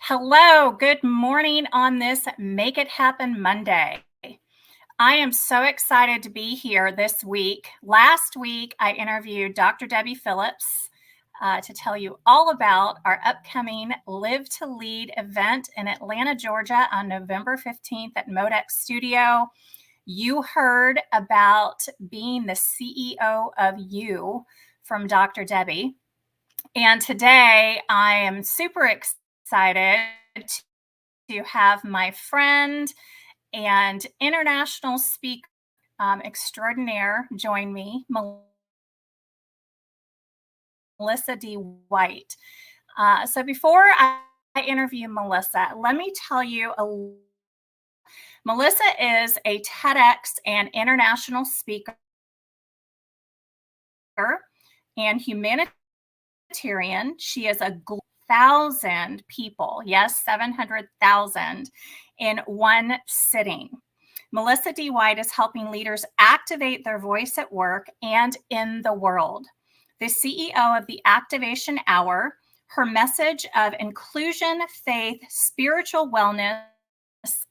Hello, good morning on this Make It Happen Monday. I am so excited to be here this week. Last week, I interviewed Dr. Debbie Phillips to tell you all about our upcoming Live to Lead event in Atlanta, Georgia on November 15th at Modex Studio. You heard about being the CEO of You from Dr. Debbie. And today I am super excited to have my friend and international speaker extraordinaire join me, Melissa D. White. So before I interview Melissa, let me tell you Melissa is a TEDx and international speaker and humanitarian. She is a 1,000 people, yes, 700,000 in one sitting. Melissa D. White is helping leaders activate their voice at work and in the world. The CEO of the Activation Hour, her message of inclusion, faith, spiritual wellness,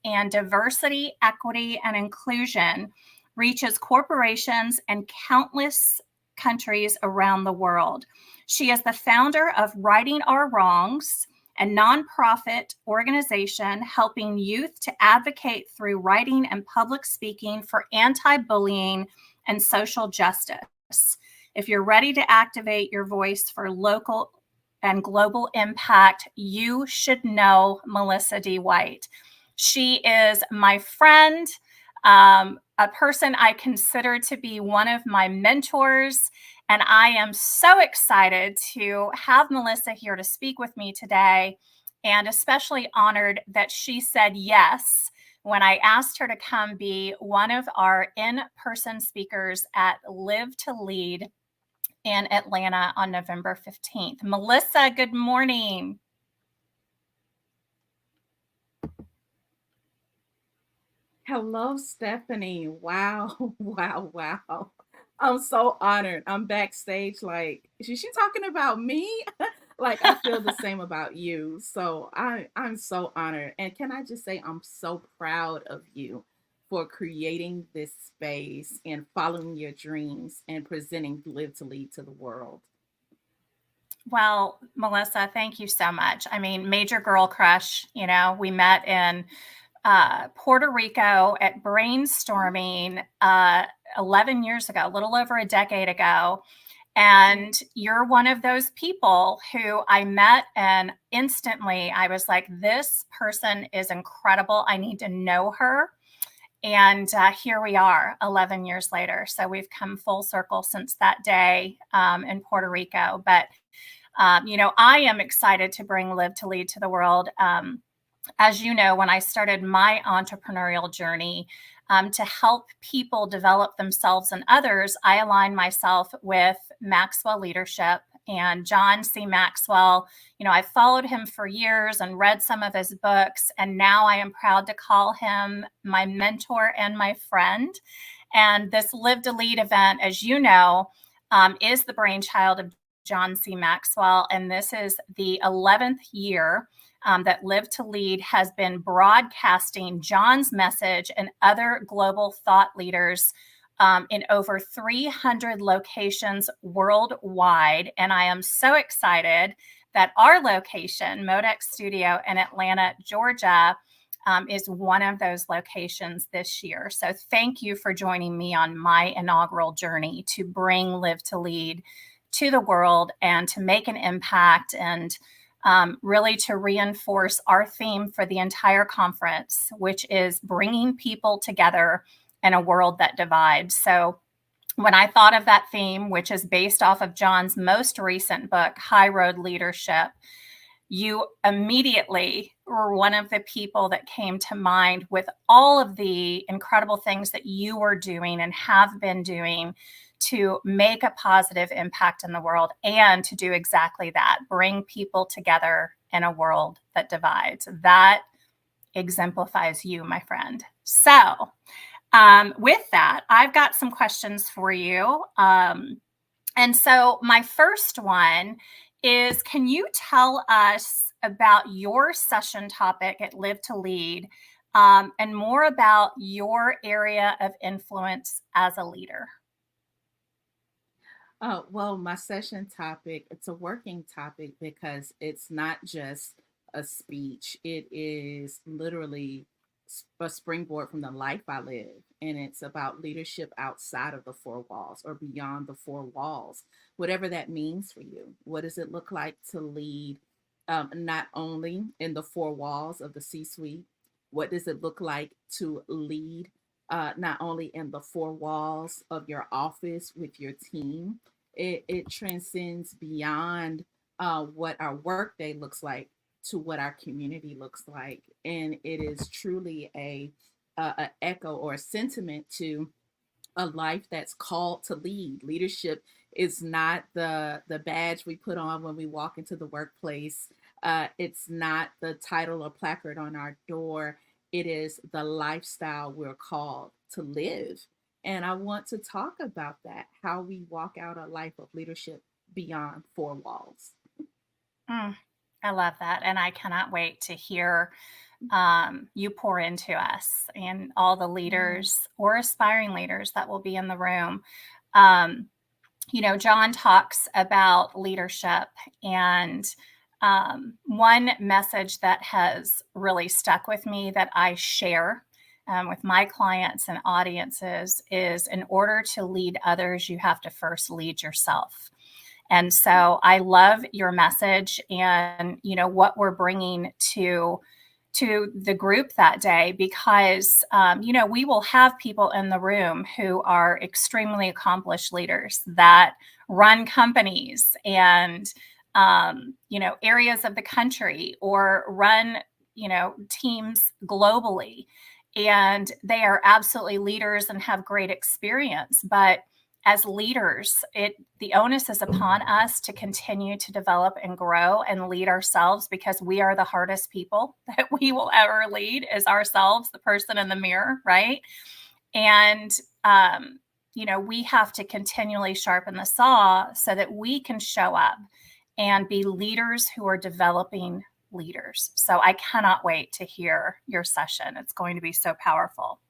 and diversity, equity, and inclusion reaches corporations and countless countries around the world. She is the founder of Righting Our Wrongs, a nonprofit organization helping youth to advocate through writing and public speaking for anti-bullying and social justice. If you're ready to activate your voice for local and global impact, you should know Melissa D. White. She is my friend, a person I consider to be one of my mentors. And I am so excited to have Melissa here to speak with me today, and especially honored that she said yes when I asked her to come be one of our in-person speakers at Live to Lead in Atlanta on November 15th. Melissa, good morning. Hello, Stephanie. Wow, wow, wow. I'm so honored. I'm backstage like, is she talking about me? Like I feel the same about you. So I'm so honored. And can I just say I'm so proud of you for creating this space and following your dreams and presenting Live to Lead to the world. Well, Melissa, thank you so much. I mean, major girl crush. We met in Puerto Rico at brainstorming 11 years ago, a little over a decade ago. And you're one of those people who I met, and instantly I was like, this person is incredible. I need to know her. And here we are 11 years later. So we've come full circle since that day in Puerto Rico. But, I am excited to bring Live to Lead to the world. As you know, when I started my entrepreneurial journey to help people develop themselves and others, I aligned myself with Maxwell Leadership and John C. Maxwell. I followed him for years and read some of his books, and now I am proud to call him my mentor and my friend. And this Live to Lead event, as you know, is the brainchild of John C. Maxwell, and this is the 11th year that Live to Lead has been broadcasting John's message and other global thought leaders in over 300 locations worldwide. And I am so excited that our location, Modex Studio in Atlanta, Georgia, is one of those locations this year. So thank you for joining me on my inaugural journey to bring Live to Lead to the world and to make an impact, and really to reinforce our theme for the entire conference, which is bringing people together in a world that divides. So when I thought of that theme, which is based off of John's most recent book, High Road Leadership, you immediately were one of the people that came to mind with all of the incredible things that you were doing and have been doing to make a positive impact in the world, and to do exactly that, bring people together in a world that divides. That exemplifies you, my friend. So with that, I've got some questions for you. And so my first one is, can you tell us about your session topic at Live to Lead, and more about your area of influence as a leader. Well, my session topic, it's a working topic because it's not just a speech. It is literally a springboard from the life I live. And it's about leadership outside of the four walls or beyond the four walls, whatever that means for you. What does it look like to lead, not only in the four walls of the C suite? What does it look like to lead not only in the four walls of your office with your team? It transcends beyond what our workday looks like to what our community looks like, and it is truly a echo or a sentiment to a life that's called to lead. Leadership is not the badge we put on when we walk into the workplace. It's not the title or placard on our door. It is the lifestyle we're called to live. And I want to talk about that, how we walk out a life of leadership beyond four walls. Mm, I love that. And I cannot wait to hear you pour into us and all the Yeah. leaders or aspiring leaders that will be in the room. Um, John talks about leadership, and one message that has really stuck with me that I share with my clients and audiences is, in order to lead others, you have to first lead yourself. And so I love your message and what we're bringing to the group that day, because we will have people in the room who are extremely accomplished leaders that run companies and areas of the country, or run teams globally, and they are absolutely leaders and have great experience. But as leaders, the onus is upon us to continue to develop and grow and lead ourselves, because we are the hardest people that we will ever lead, is ourselves, the person in the mirror, right? And we have to continually sharpen the saw so that we can show up and be leaders who are developing leaders. So I cannot wait to hear your session. It's going to be so powerful.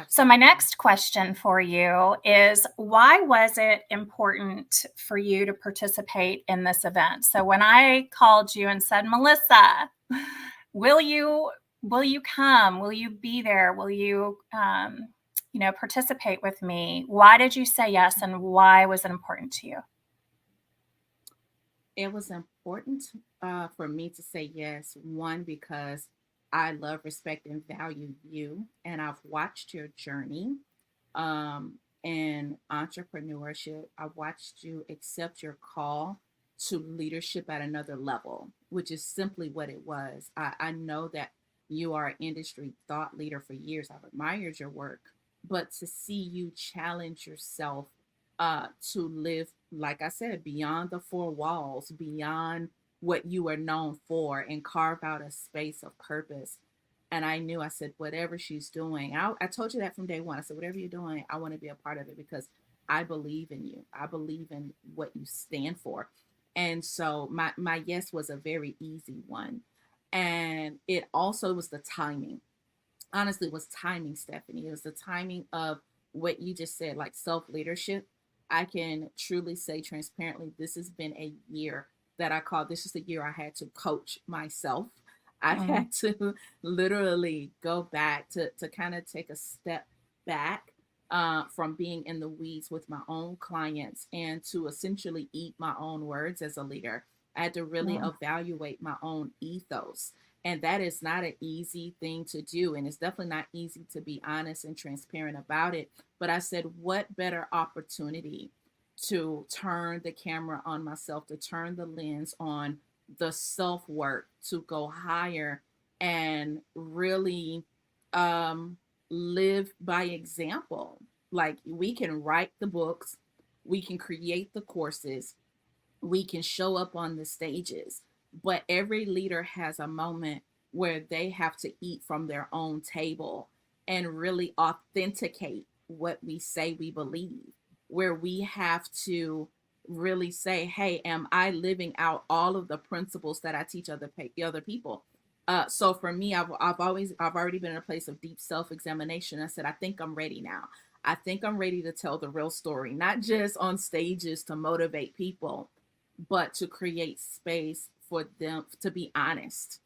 So my Absolutely. next question for you is, why was it important for you to participate in this event? So when I called you and said, Melissa, will you come? Will you be there? Will you participate with me? Why did you say yes, and why was it important to you? It was important for me to say yes. One, because I love, respect, and value you, and I've watched your journey in entrepreneurship. I've watched you accept your call to leadership at another level, which is simply what it was. I know that you are an industry thought leader for years. I've admired your work, but to see you challenge yourself to live, like I said, beyond the four walls, beyond what you are known for, and carve out a space of purpose. And I knew, I said, whatever she's doing, I told you that from day one. I said, whatever you're doing, I want to be a part of it because I believe in you. I believe in what you stand for. And so my yes was a very easy one. And it also was the timing. Honestly, it was timing, Stephanie. It was the timing of what you just said, like self leadership. I can truly say transparently, this has been a year that I call, this is the year I had to coach myself. I've Mm, had to literally go back to kind of take a step back from being in the weeds with my own clients and to essentially eat my own words as a leader. I had to really mm, evaluate my own ethos. And that is not an easy thing to do. And it's definitely not easy to be honest and transparent about it. But I said, what better opportunity to turn the camera on myself, to turn the lens on the self work, to go higher and really um, live by example. Like, we can write the books, we can create the courses, we can show up on the stages, but every leader has a moment where they have to eat from their own table and really authenticate what we say we believe, where we have to really say, hey, am I living out all of the principles that I teach other people? So for me, I've already been in a place of deep self-examination. I said, I think I'm ready now. I think I'm ready to tell the real story, not just on stages to motivate people, but to create space for them to be honest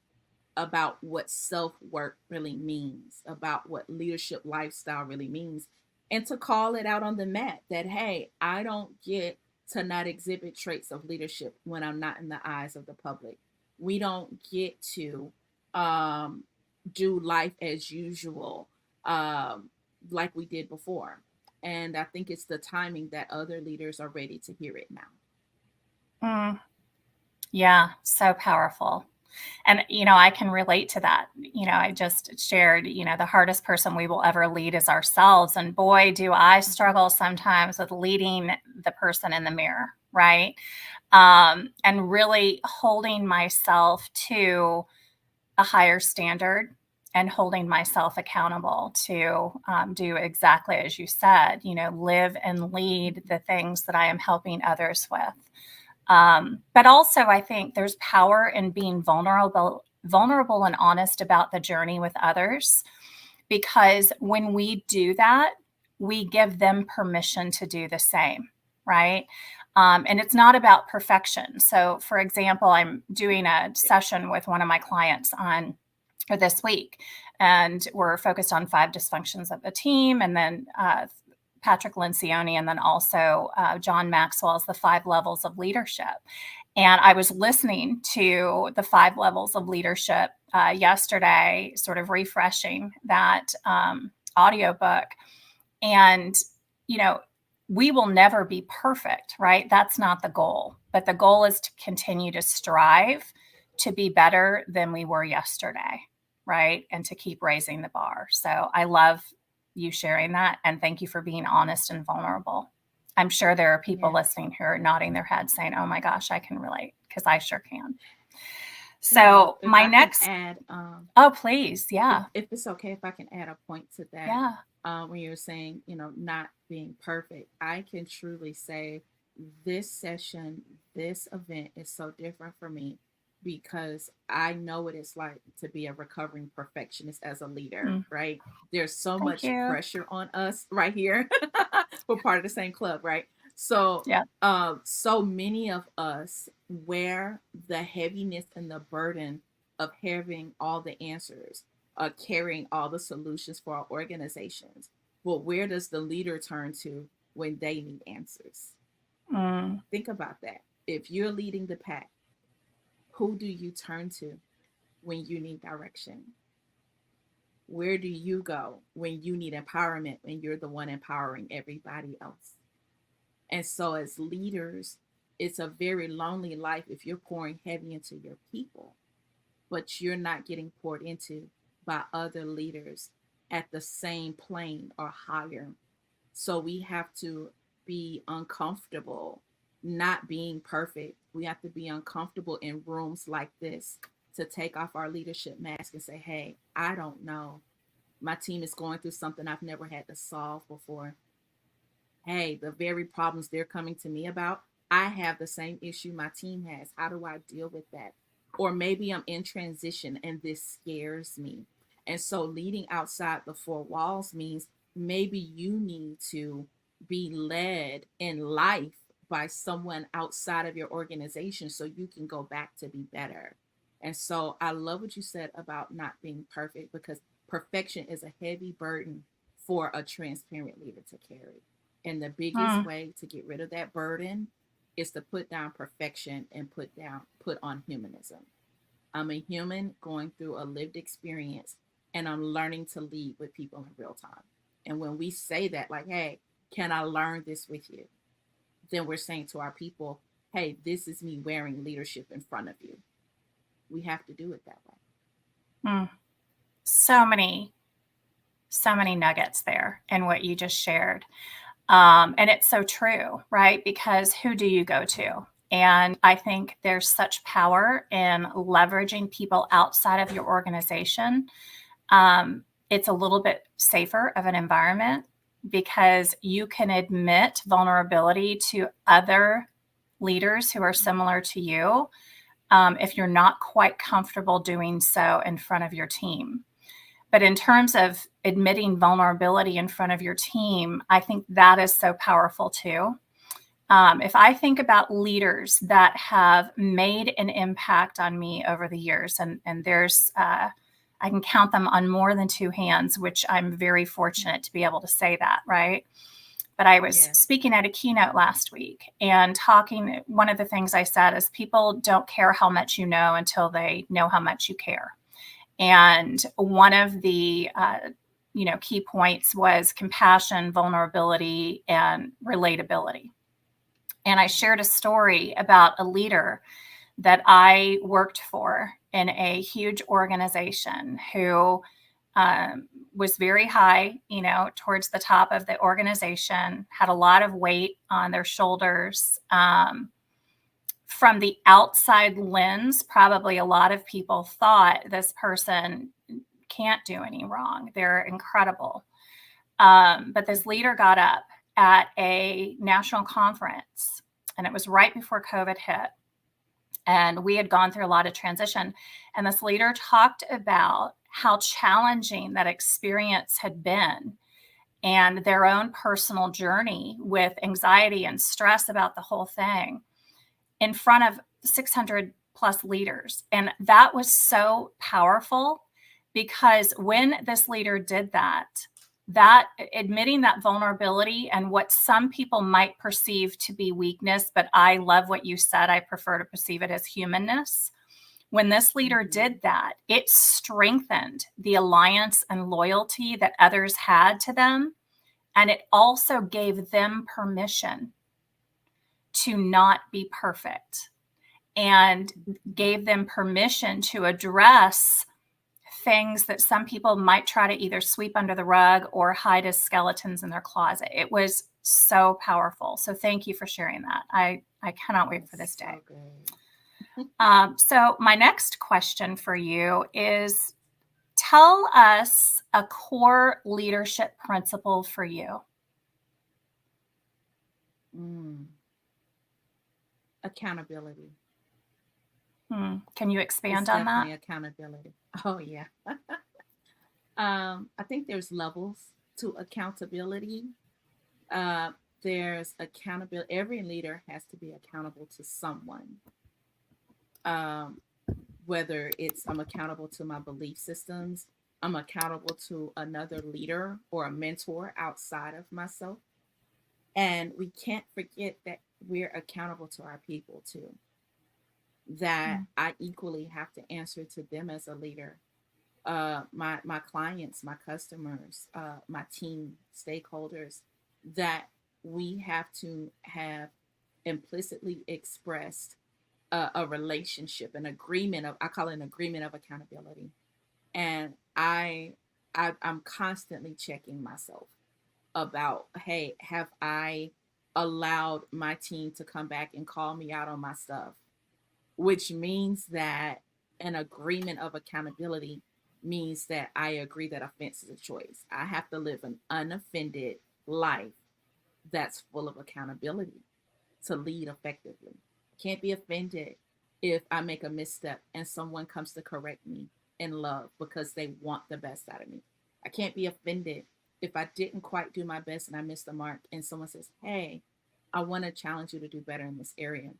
about what self work really means, about what leadership lifestyle really means, and to call it out on the mat that, hey, I don't get to not exhibit traits of leadership when I'm not in the eyes of the public. We don't get to um, do life as usual um, like we did before. And I think it's the timing that other leaders are ready to hear it now. Mm, yeah, so powerful. And, I can relate to that. I just shared, the hardest person we will ever lead is ourselves. And boy, do I Mhm. struggle sometimes with leading the person in the mirror, right? And really holding myself to a higher standard and holding myself accountable to do exactly as you said, live and lead the things that I am helping others with. But also, I think there's power in being vulnerable and honest about the journey with others, because when we do that, we give them permission to do the same, right? And it's not about perfection. So, for example, I'm doing a session with one of my clients on or this week, and we're focused on 5 dysfunctions of the team, and then Patrick Lencioni, and then also John Maxwell's The 5 Levels of Leadership. And I was listening to the 5 levels of leadership yesterday, sort of refreshing that audiobook. And, you know, we will never be perfect, right? That's not the goal. But the goal is to continue to strive to be better than we were yesterday, right? And to keep raising the bar. So I love you sharing that. And thank you for being honest and vulnerable. I'm sure there are people Yes. listening who are nodding their heads saying, oh my gosh, I can relate, because I sure can. You know, So if my I can next, add, oh, please. if Yeah. if it's okay if I can add a point to that, Yeah. when you're saying, not being perfect, I can truly say this session, this event is so different for me because I know what it's like to be a recovering perfectionist as a leader, Mm, right? There's so thank much you. pressure on us right here. We're part of the same club, right? So, Yeah. so many of us wear the heaviness and the burden of having all the answers, carrying all the solutions for our organizations. But where does the leader turn to when they need answers? Mm, Think about that. If you're leading the pack, who do you turn to when you need direction? Where do you go when you need empowerment, when you're the one empowering everybody else? And so, as leaders, it's a very lonely life if you're pouring heavy into your people, but you're not getting poured into by other leaders at the same plane or higher. So we have to be uncomfortable not being perfect. We have to be uncomfortable in rooms like this to take off our leadership mask and say, hey, I don't know. My team is going through something I've never had to solve before. Hey, the very problems they're coming to me about, I have the same issue my team has. How do I deal with that? Or maybe I'm in transition and this scares me. And so leading outside the 4 walls means maybe you need to be led in life by someone outside of your organization so you can go back to be better. And so I love what you said about not being perfect, because perfection is a heavy burden for a transparent leader to carry. And the biggest mm, way to get rid of that burden is to put down perfection and put on humanism. I'm a human going through a lived experience, and I'm learning to lead with people in real time. And when we say that, like, hey, can I learn this with you? Then we're saying to our people, hey, this is me wearing leadership in front of you. We have to do it that way. mm. So many, so many nuggets there in what you just shared. And it's so true, right? Because who do you go to? And I think there's such power in leveraging people outside of your organization. It's a little bit safer of an environment because you can admit vulnerability to other leaders who are similar to you if you're not quite comfortable doing so in front of your team. But in terms of admitting vulnerability in front of your team, I think that is so powerful too. If I think about leaders that have made an impact on me over the years, and there's, I can count them on more than two hands, which I'm very fortunate to be able to say that, right? But I was Yes. speaking at a keynote last week and talking. One of the things I said is people don't care how much you know until they know how much you care. And one of the key points was compassion, vulnerability, and relatability. And I shared a story about a leader that I worked for in a huge organization who was very high, towards the top of the organization, had a lot of weight on their shoulders. From the outside lens, probably a lot of people thought this person can't do any wrong. They're incredible. But this leader got up at a national conference, and it was right before COVID hit. And we had gone through a lot of transition. And this leader talked about how challenging that experience had been and their own personal journey with anxiety and stress about the whole thing in front of 600 plus leaders. And that was so powerful because when this leader did that admitting that vulnerability and what some people might perceive to be weakness, but I love what you said, I prefer to perceive it as humanness. When this leader did that, it strengthened the alliance and loyalty that others had to them. And it also gave them permission to not be perfect and gave them permission to address things that some people might try to either sweep under the rug or hide as skeletons in their closet. It was so powerful. So thank you for sharing that. I cannot wait for this day. So my next question for you is, tell us a core leadership principle for you. Accountability. Can you expand It's on that? definitely accountability. Oh yeah. I think there's levels to accountability. There's accountability. Every leader has to be accountable to someone. Whether it's I'm accountable to my belief systems, I'm accountable to another leader or a mentor outside of myself. And we can't forget that we're accountable to our people too. That I equally have to answer to them as a leader. My clients, my customers, my team, stakeholders, that we have to have implicitly expressed a relationship, an agreement of, I call it an agreement of accountability. And I'm constantly checking myself about, hey, have I allowed my team to come back and call me out on my stuff? Which means that an agreement of accountability means that I agree that offense is a choice. I have to live an unoffended life that's full of accountability to lead effectively. I can't be offended if I make a misstep and someone comes to correct me in love because they want the best out of me. I can't be offended if I didn't quite do my best and I missed the mark and someone says, hey, I want to challenge you to do better in this area.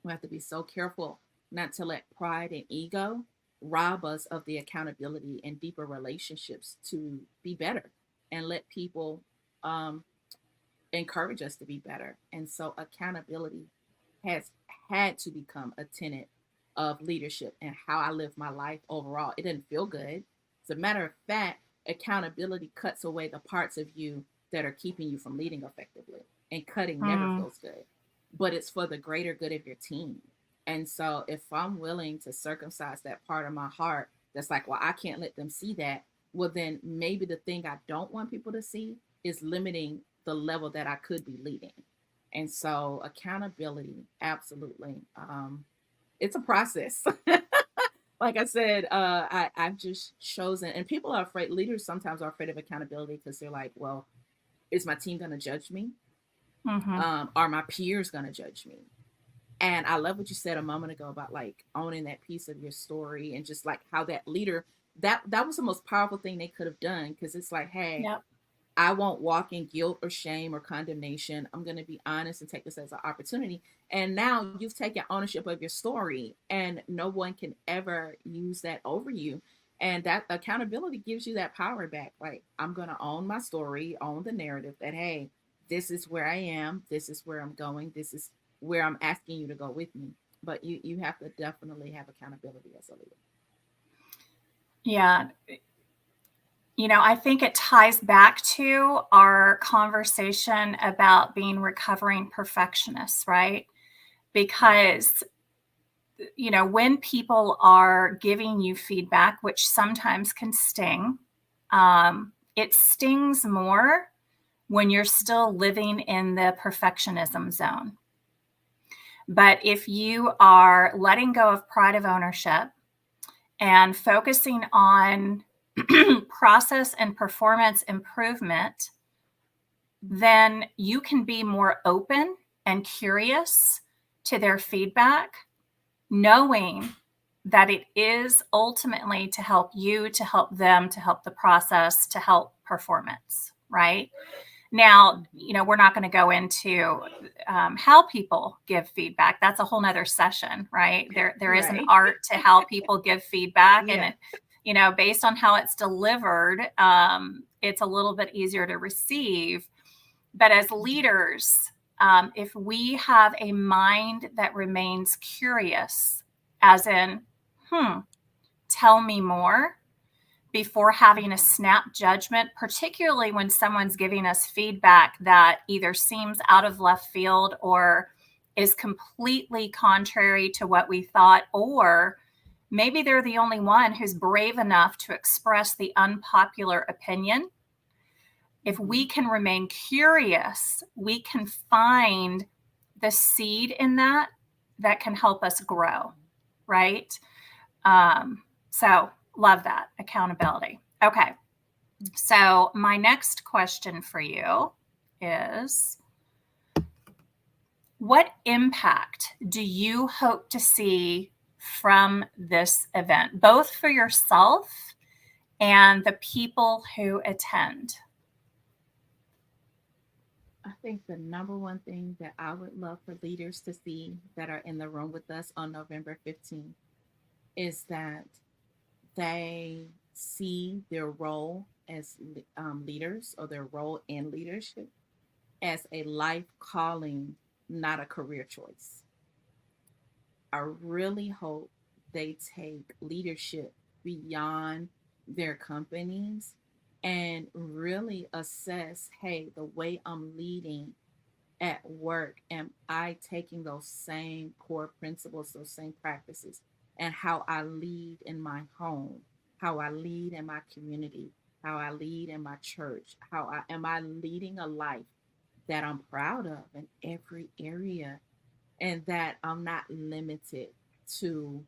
We have to be so careful not to let pride and ego rob us of the accountability and deeper relationships to be better and let people encourage us to be better. And so accountability has had to become a tenet of leadership and how I live my life overall. It didn't feel good. As a matter of fact, accountability cuts away the parts of you that are keeping you from leading effectively. And cutting never feels good, but it's for the greater good of your team. And so if I'm willing to circumcise that part of my heart that's like, well, I can't let them see that, well, then maybe the thing I don't want people to see is limiting the level that I could be leading. And so accountability, absolutely. It's a process. Like I said, I've just chosen, and people are afraid, leaders sometimes are afraid of accountability because they're like, well, is my team going to judge me? Are my peers going to judge me? And I love what you said a moment ago about like owning that piece of your story and just like how that leader, that was the most powerful thing they could have done, because it's like, hey, Yep. I won't walk in guilt or shame or condemnation. I'm going to be honest and take this as an opportunity. And now you've taken ownership of your story, and no one can ever use that over you. And that accountability gives you that power back. Like, I'm going to own my story, own the narrative that, hey, this is where I am. This is where I'm going. This is where I'm asking you to go with me. But you have to definitely have accountability as a leader. Yeah. I think it ties back to our conversation about being recovering perfectionists, right? Because, when people are giving you feedback, which sometimes can sting, it stings more when you're still living in the perfectionism zone. But if you are letting go of pride of ownership and focusing on process and performance improvement, then you can be more open and curious to their feedback, knowing that it is ultimately to help you, to help them, to help the process, to help performance, right? Now, we're not going to go into how people give feedback. That's a whole nother session, right? There is an Right. art to how people give feedback, and Yeah. based on how it's delivered, it's a little bit easier to receive. But as leaders, if we have a mind that remains curious, as in, tell me more, before having a snap judgment, particularly when someone's giving us feedback that either seems out of left field or is completely contrary to what we thought, or maybe they're the only one who's brave enough to express the unpopular opinion. If we can remain curious, we can find the seed in that can help us grow, right? So love that accountability. Okay. So my next question for you is, what impact do you hope to see from this event, both for yourself and the people who attend? I think the number one thing that I would love for leaders to see that are in the room with us on November 15th is that they see their role as leaders, or their role in leadership, as a life calling, not a career choice. I really hope they take leadership beyond their companies and really assess, hey, the way I'm leading at work, am I taking those same core principles, those same practices, and how I lead in my home, how I lead in my community, how I lead in my church, how I am I leading a life that I'm proud of in every area, and that I'm not limited to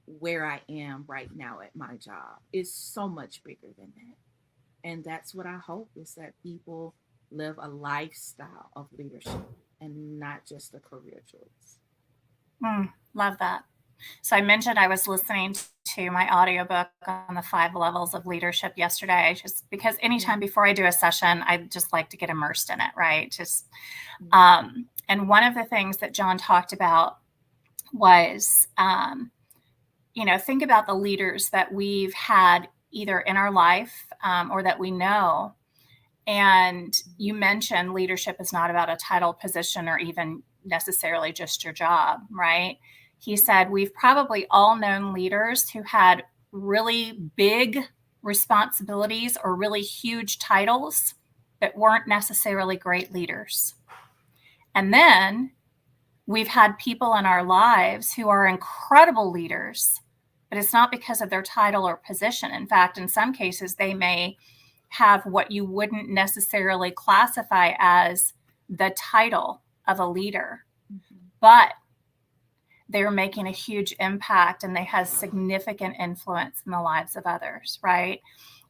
where I am right now at my job. It's so much bigger than that. And that's what I hope, is that people live a lifestyle of leadership and not just a career choice. Love that. So I mentioned I was listening to my audiobook on the 5 levels of leadership yesterday, just because Yeah. anytime before I do a session, I just like to get immersed in it, right? Just Mm-hmm. and one of the things that John talked about was, think about the leaders that we've had either in our life or that we know. And you mentioned leadership is not about a title, position, or even necessarily just your job, right? He said, we've probably all known leaders who had really big responsibilities or really huge titles that weren't necessarily great leaders. And then we've had people in our lives who are incredible leaders, but it's not because of their title or position. In fact, in some cases, they may have what you wouldn't necessarily classify as the title of a leader, Mm-hmm. but they're making a huge impact and they have significant influence in the lives of others, right?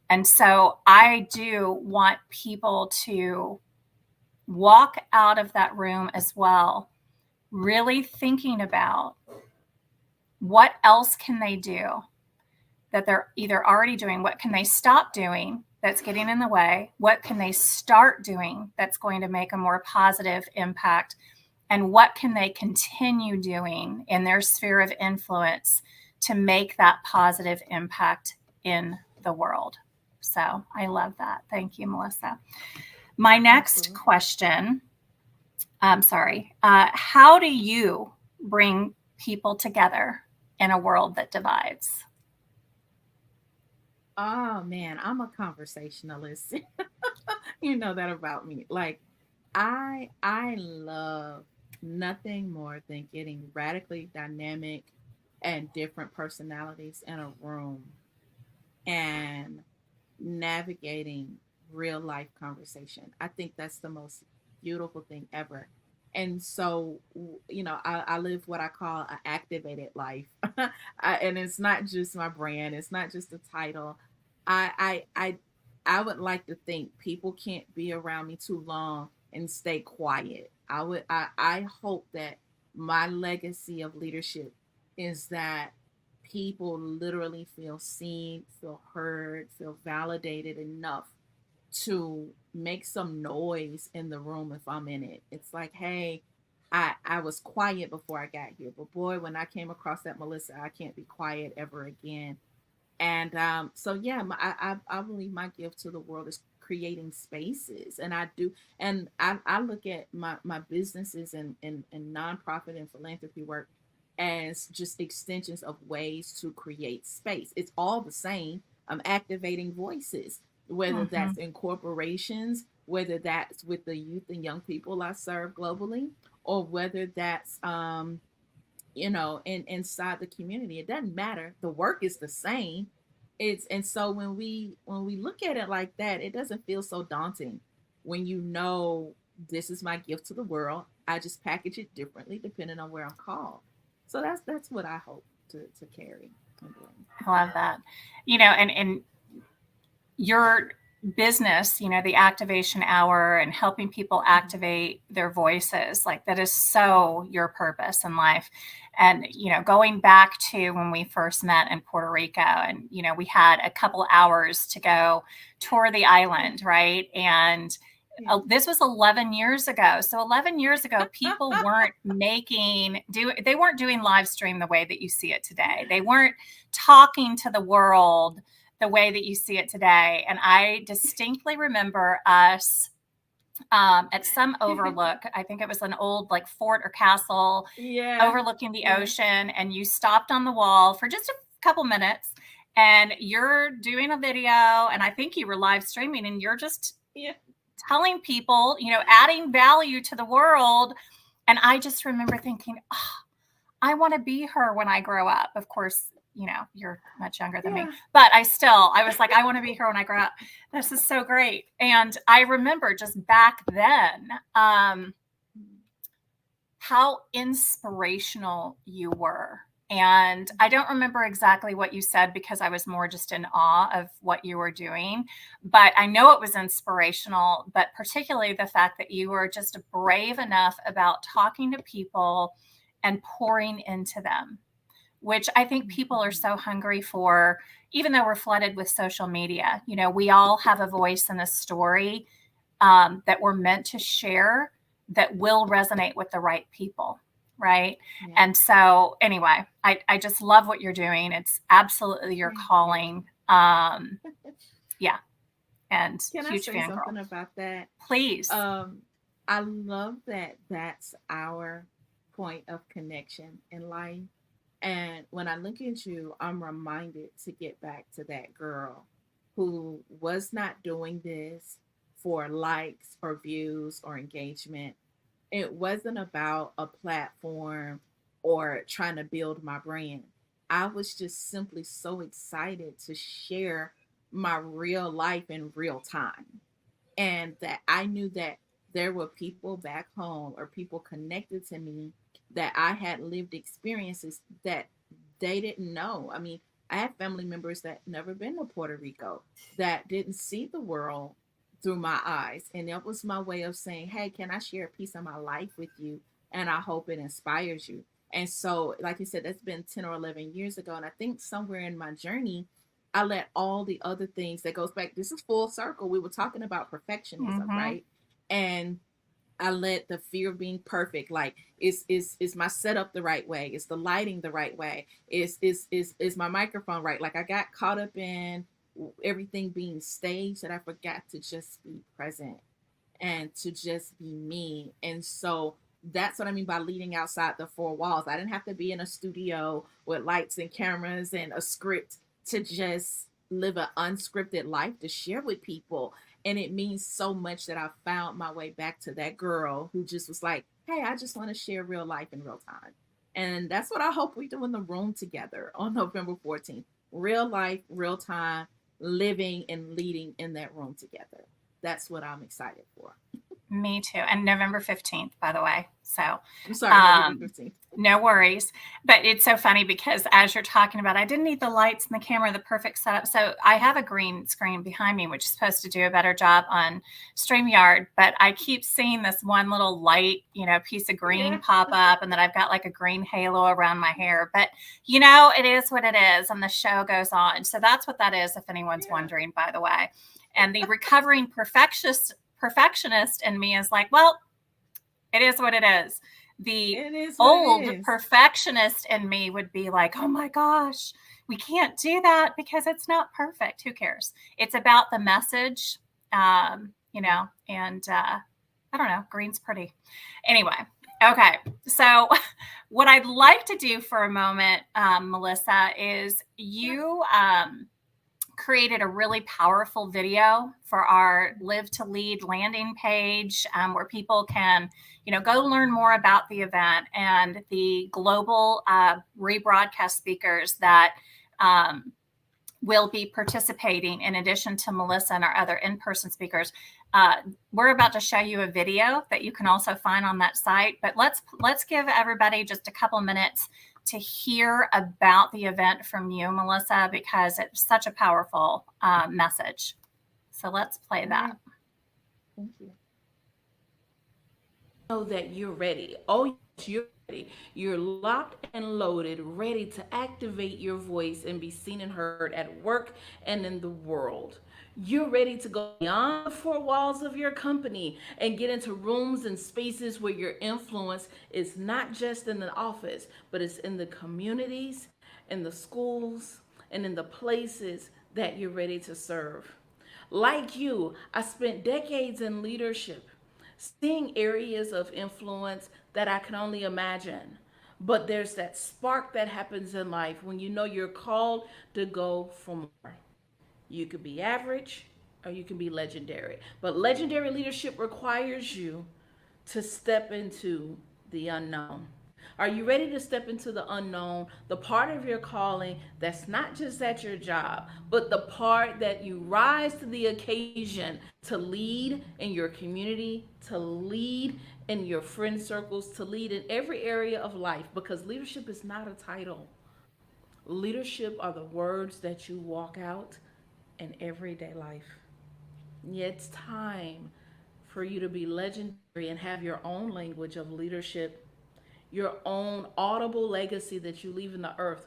And so I do want people to walk out of that room as well really thinking about what else can they do that they're either already doing, what can they stop doing that's getting in the way, what can they start doing that's going to make a more positive impact, and what can they continue doing in their sphere of influence to make that positive impact in the world. So I love that. Thank you, Melissa. My next Absolutely. question, I'm sorry, how do you bring people together in a world that divides? Oh man, I'm a conversationalist. You know that about me. Like I love nothing more than getting radically dynamic and different personalities in a room and navigating real life conversation. I think that's the most beautiful thing ever. And so, I live what I call an activated life. And it's not just my brand, it's not just a title. I, I, I, I would like to think people can't be around me too long and stay quiet. I hope that my legacy of leadership is that people literally feel seen, feel heard, feel validated enough to make some noise in the room if I'm in it. It's like, hey, I was quiet before I got here, but boy, when I came across that Melissa, I can't be quiet ever again. And so yeah, I believe my gift to the world is creating spaces, and I do, and I look at my businesses and nonprofit and philanthropy work as just extensions of ways to create space. It's all the same. I'm activating voices, whether Mm-hmm. that's in corporations, whether that's with the youth and young people I serve globally, or whether that's inside the community. It doesn't matter, the work is the same. It's And so when we look at it like that, it doesn't feel so daunting. When this is my gift to the world, I just package it differently depending on where I'm called. So that's what I hope to carry and bring. I love that. And your business, the activation hour and helping people Mhm. activate their voices, like that is so your purpose in life. And, going back to when we first met in Puerto Rico and, we had a couple hours to go tour the Yeah, island, right? And yeah. this was 11 years ago. So 11 years ago, people they weren't doing live stream the way that you see it today. They weren't talking to the world the way that you see it today. And I distinctly remember us at some overlook. I think it was an old like fort or castle Yeah, overlooking the yeah, ocean. And you stopped on the wall for just a couple minutes and you're doing a video. And I think you were live streaming and you're just yeah. telling people, adding value to the world. And I just remember thinking, oh, I want to be her when I grow up. Of course, you're much younger than me, Yeah. but I was like, I want to be her when I grow up. This is so great. And I remember just back then, how inspirational you were. And I don't remember exactly what you said because I was more just in awe of what you were doing. But I know it was inspirational, but particularly the fact that you were just brave enough about talking to people and pouring into them, which I think people are Mhm. so hungry for, even though we're flooded with social media. We all have a voice and a story that we're meant to share that will resonate with the right people. Right. Yeah. And so, anyway, I just love what you're doing. It's absolutely your Thank you. calling. Yeah. And Can I huge say fangirl. something about that? Please. Um, I love that that's our point of connection in life. And when I look at you, I'm reminded to get back to that girl who was not doing this for likes or views or engagement. It wasn't about a platform or trying to build my brand. I was just simply so excited to share my real life in real time, and that I knew that there were people back home or people connected to me that I had lived experiences that they didn't know. I mean, I had family members that never been to Puerto Rico that didn't see the world through my eyes, and that was my way of saying, "Hey, can I share a piece of my life with you?" and I hope it inspires you. And so, like you said, that's been 10 or 11 years ago. And I think somewhere in my journey, I let all the other things that goes back. This is full circle. We were talking about perfectionism, Mm-hmm. right? And I let the fear of being perfect, like is my setup the right way? Is the lighting the right way? Is my microphone right? Like I got caught up in everything being staged that I forgot to just be present and to just be me. And so that's what I mean by leading outside the four walls. I didn't have to be in a studio with lights and cameras and a script to just live an unscripted life to share with people. And it means so much that I found my way back to that girl who just was like, hey, I just want to share real life in real time. And that's what I hope we do in the room together on November 14th. Real life, real time, living and leading in that room together. That's what I'm excited for. Me too. And November 15th, by the way. So, I'm sorry, November um, 15th. no worries. But it's so funny because as you're talking about, I didn't need the lights and the camera, the perfect setup. So I have a green screen behind me, which is supposed to do a better job on StreamYard. But I keep seeing this one little light, piece of green Yeah. pop up, and then I've got like a green halo around my hair. But, it is what it is. And the show goes on. So that's what that is, if anyone's Yeah. wondering, by the way. And the recovering perfectionist in me is like, well, it is what it is. The It is what it old is. perfectionist in me would be like, oh my gosh, we can't do that because it's not perfect. Who cares? It's about the message, and I don't know, green's pretty. Anyway, okay. So, what I'd like to do for a moment, Melissa, is Yeah. you created a really powerful video for our Live to Lead landing page, where people can, go learn more about the event and the global rebroadcast speakers that will be participating in addition to Melissa and our other in-person speakers. We're about to show you a video that you can also find on that site, but let's give everybody just a couple minutes to hear about the event from you, Melissa, because it's such a powerful message. So let's play All that. right. Thank you. Know that you're ready. Oh, yes, you're ready. You're locked and loaded, ready to activate your voice and be seen and heard at work and in the world. You're ready to go beyond the four walls of your company and get into rooms and spaces where your influence is not just in the office, but it's in the communities, in the schools, and in the places that you're ready to serve. Like you, I spent decades in leadership, seeing areas of influence that I can only imagine. But there's that spark that happens in life when you know you're called to go for more. You could be average or you can be legendary. But legendary leadership requires you to step into the unknown. Are you ready to step into the unknown, the part of your calling that's not just at your job, but the part that you rise to the occasion to lead in your community, to lead in your friend circles, to lead in every area of life? Because leadership is not a title. Leadership are the words that you walk out in everyday life. Yeah, it's time for you to be legendary and have your own language of leadership, your own audible legacy that you leave in the earth,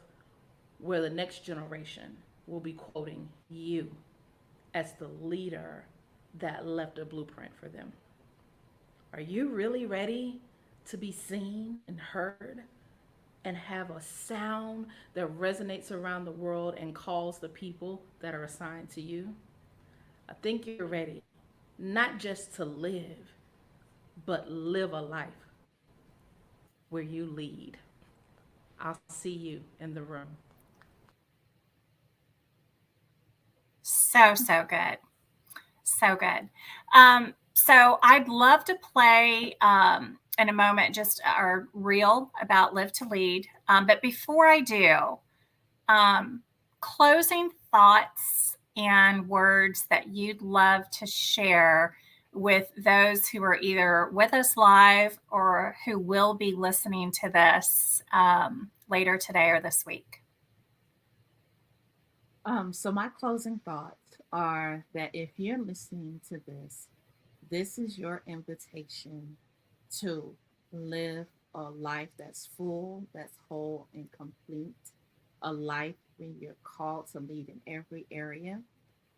where the next generation will be quoting you as the leader that left a blueprint for them. Are you really ready to be seen and heard and have a sound that resonates around the world and calls the people that are assigned to you? I think you're ready, not just to live, but live a life where you lead. I'll see you in the room. So good. So good. So I'd love to play in a moment just our reel about Live to Lead. But before I do, um, closing thoughts and words that you'd love to share with those who are either with us live or who will be listening to this later today or this week. So my closing thoughts are that if you're listening to this, this is your invitation to live a life that's full, that's whole and complete, a life when you're called to lead in every area.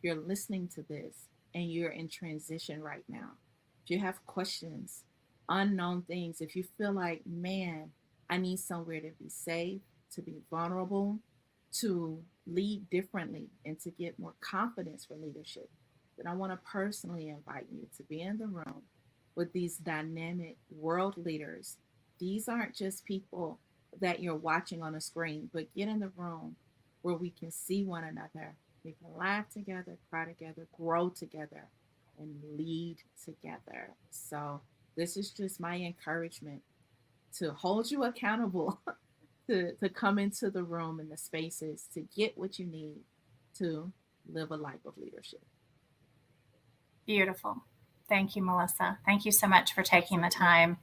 You're listening to this and you're in transition right now. If you have questions, unknown things, if you feel like, man, I need somewhere to be safe, to be vulnerable, to lead differently, and to get more confidence for leadership, then I want to personally invite you to be in the room with these dynamic world leaders. These aren't just people that you're watching on a screen, but get in the room where we can see one another. We can laugh together, cry together, grow together, and lead together. So, this is just my encouragement to hold you accountable to come into the room and the spaces to get what you need to live a life of leadership. Beautiful. Thank you, Melissa. Thank you so much for taking the time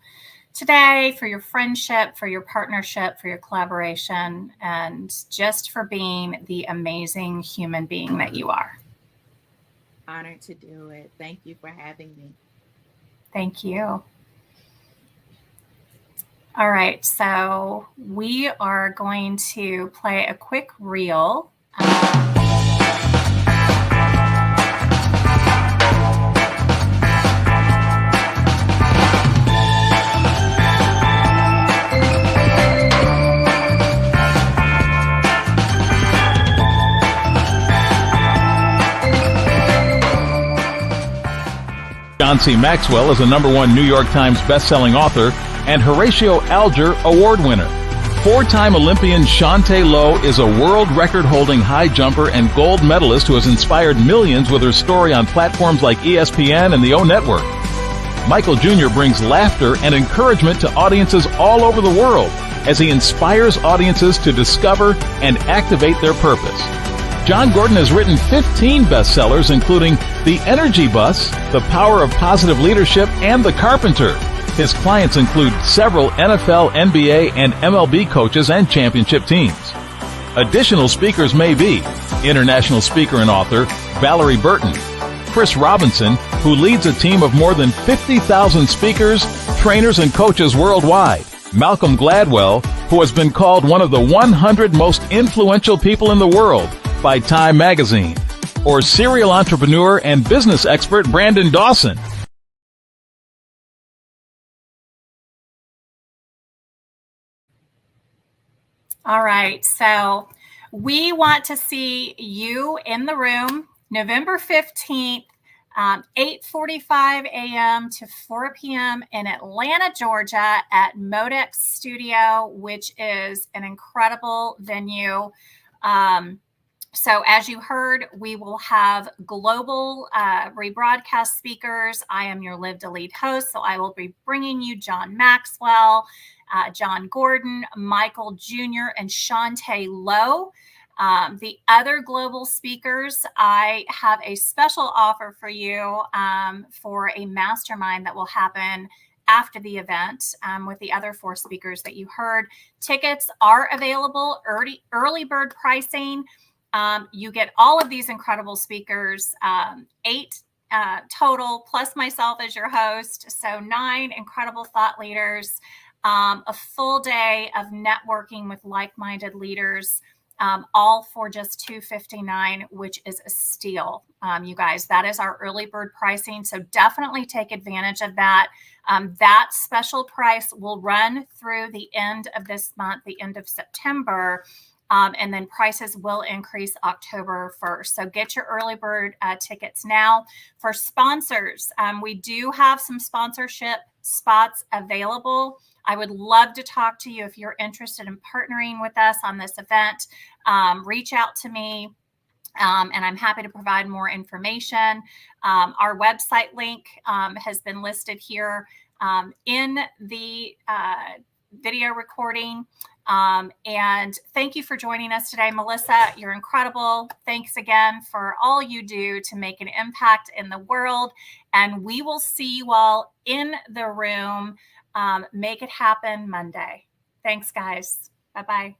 today, for your friendship, for your partnership, for your collaboration, and just for being the amazing human being that you are. Honored to do it. Thank you for having me. Thank you. All right, so we are going to play a quick reel. John C. Maxwell is a #1 New York Times bestselling author and Horatio Alger Award winner. Four-time Olympian Shantae Lowe is a world record-holding high jumper and gold medalist who has inspired millions with her story on platforms like ESPN and the O Network. Michael Jr. brings laughter and encouragement to audiences all over the world as he inspires audiences to discover and activate their purpose. John Gordon has written 15 bestsellers, including The Energy Bus, The Power of Positive Leadership, and The Carpenter. His clients include several NFL, NBA, and MLB coaches and championship teams. Additional speakers may be international speaker and author Valerie Burton, Chris Robinson, who leads a team of more than 50,000 speakers, trainers, and coaches worldwide, Malcolm Gladwell, who has been called one of the 100 most influential people in the world by Time Magazine, or serial entrepreneur and business expert Brandon Dawson. All right, so we want to see you in the room November 15th, 8:45 a.m. to 4 p.m. in Atlanta, Georgia at Modex Studio, which is an incredible venue. So as you heard, we will have global rebroadcast speakers. I am your Live to Lead host, so I will be bringing you John Maxwell, John Gordon, Michael Jr., and Shantae Lowe. The other global speakers, I have a special offer for you for a mastermind that will happen after the event with the other 4 speakers that you heard. Tickets are available, early bird pricing. You get all of these incredible speakers, 8 total, plus myself as your host. So 9 incredible thought leaders, a full day of networking with like-minded leaders, all for just $259, which is a steal. You guys, that is our early bird pricing. So definitely take advantage of that. That special price will run through the end of this month, the end of September. And then prices will increase October 1st. So get your early bird tickets now. For sponsors, we do have some sponsorship spots available. I would love to talk to you if you're interested in partnering with us on this event. Reach out to me. And I'm happy to provide more information. Our website link has been listed here in the video recording. And thank you for joining us today, Melissa. You're incredible. Thanks again for all you do to make an impact in the world. And we will see you all in the room. Make it happen Monday. Thanks, guys. Bye-bye.